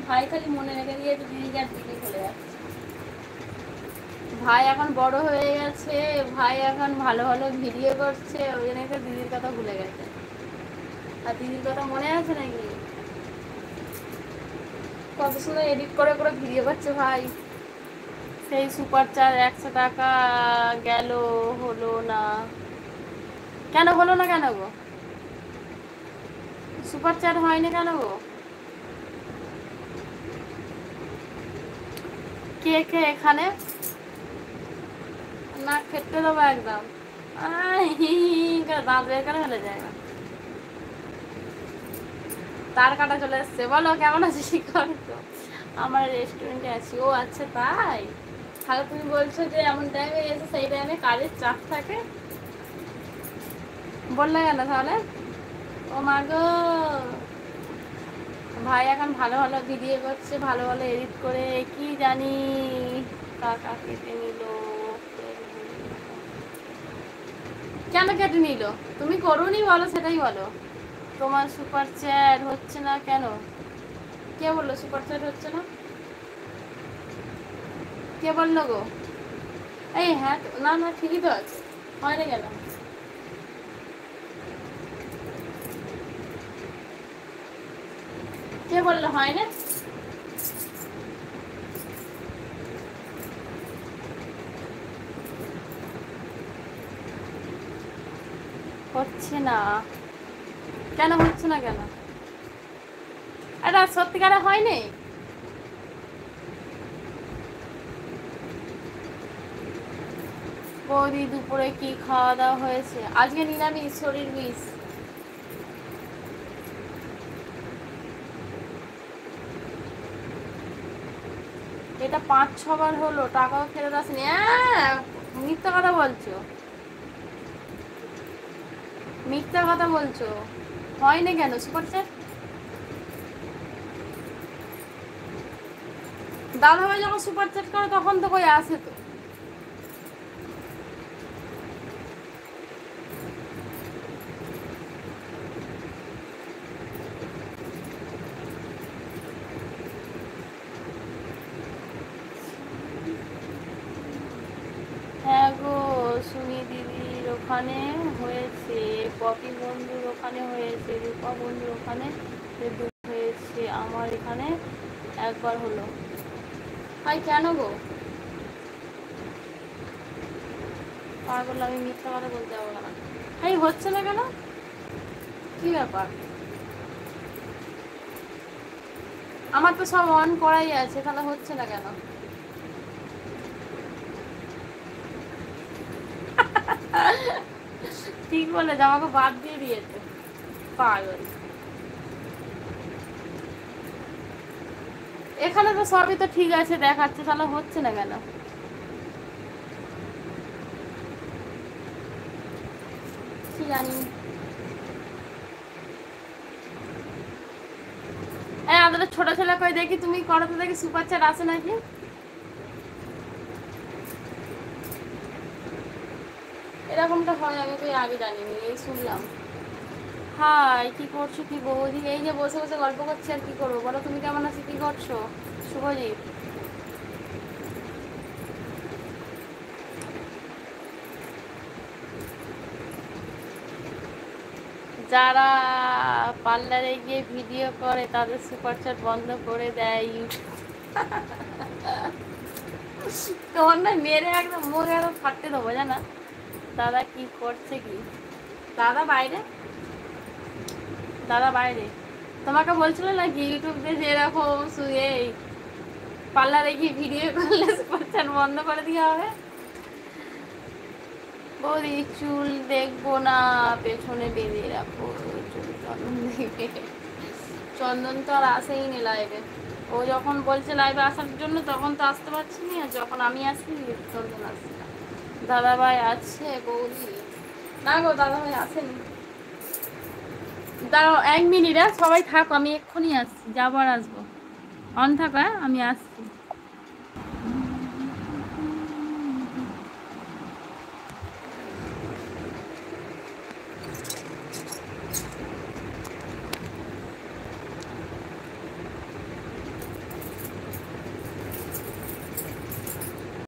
ভাই খালি মনে রেখে দিয়েছে দিদিকে আর দিদি চলে যাচ্ছে। ভাই এখন বড় হয়ে গেছে, ভাই এখন ভালো ভালো ভিডিও করছে, ওই জন্য তো দিদির কথা ভুলে গেছে। আর দিদির কথা মনে আছে নাকি? কত সুন্দর এডিট করে করে ভিডিও করছে ভাই। সেই সুপার চার্জ 100 টাকা গেল, হলো না কেন? হলো না কেন গো? সুপার চার্জ হয়নি কেন গো? কে কে এখানে? না খেতে দেবো একদম। দাঁত বের করে ফেলে যায় না। তার কাটা চলে এসছে। বলো কেমন আছিস? করতো আমার রেস্টুরেন্টে আছি। ও আচ্ছা তাই? তাহলে তুমি বলছো যে এমন টাইমে এসে সেই টাইমে কাজের চাপ থাকে, বললে কেন তাহলে? ও মা গো, ভাই এখন ভালো ভালো ভিডিও করছে, ভালো ভালো এডিট করে। কি জানি টাকা কেটে নিল। কেন কেটে নিল? তুমি করোনি বলো, সেটাই বলো। তোমার সুপার চ্যাট হচ্ছে না কেন? কে বললো সুপার চ্যাট হচ্ছে না? কে বললো গো? এই হ্যাঁ না না ঠিকই তো আছে, হয় না কেন? কে বললো হয় না? হচ্ছে না কেন? হচ্ছে না কেন? এটা সত্যিকারে হয়নি? বৌদি দুপুরে কি খাওয়া দাওয়া হয়েছে? আজকে নিরামিষ, শরীর বিষ। এটা 5-6 বার হলো, টাকাও ফেরত আসেনি। মিথ্যা কথা বলছো, মিথ্যা কথা বলছো। হয়নি কেন সুপার চ্যাট? দাদাভাই যখন সুপার চ্যাট করে তখন তো কই আসে তো। হ্যাঁ গো, সুমি দিদির ওখানে হয়েছে, পপি বন্ধুর ওখানে হয়েছে, রূপা বন্ধুর ওখানে হয়েছে, আমার এখানে একবার হলো। ভাই কেন গো পাগল? আমি মিথ্যা কথা বলতে যাবো না। ভাই হচ্ছে না কেন? কি ব্যাপার? আমার তো সব অন করাই আছে, তাহলে হচ্ছে না কেন? ঠিক বলে আমাকে বাদ দিয়ে দিয়েছে পাগল। এখানে তো সবই তো ঠিক আছে দেখাচ্ছে, তাহলে হচ্ছে না কেন? কি জানি। এই আমাদের ছোট ছেলে কই দেখি, তুমি করো তো দেখি, সুপার চ্যাট আসে নাকি? এরকমটা হয় আমি তো আগে জানিনি, এই শুনলাম। হাই, কি করছো কি বৌদি? এই যে বসে বসে গল্প করছি, আর কি করবো বলো? তুমি কেমন আছো, কি করছো শুভজিৎ? যারা পার্লারে গিয়ে ভিডিও করে তাদের সুপার চ্যাট বন্ধ করে দেয় ইউটিউব। তোমার না মেরে একদম মুখ একদম ফাটতে দেবো জানা। দাদা কি করছে কি? দাদা বাইরে, দাদা বাইরে। তোমাকে বলছিল নাকি ইউটিউব দিয়ে যেরকম শুয়ে পার্লারে গিয়ে ভিডিও করলে সুপার চ্যাট বন্ধ করে দেওয়া হবে? বৌদি চুল দেখবো না, পেছনে বেঁধে রাখো চুল। চন্দন দেখবে, চন্দন তো আর আসেই নি লাইভে। ও যখন বলছে লাইভে আসার জন্য তখন তো আসতে পারছি না, আর যখন আমি আসি চন্দন আসছে না। দাদাভাই আছে বৌদি? না গো দাদাভাই আসেনি। দাঁড়াও 1 মিনিট, সবাই থাকো, আমি এক্ষুনি আসছি, যাবো আর আসবো। অন থাকো, হ্যাঁ আমি আসছি।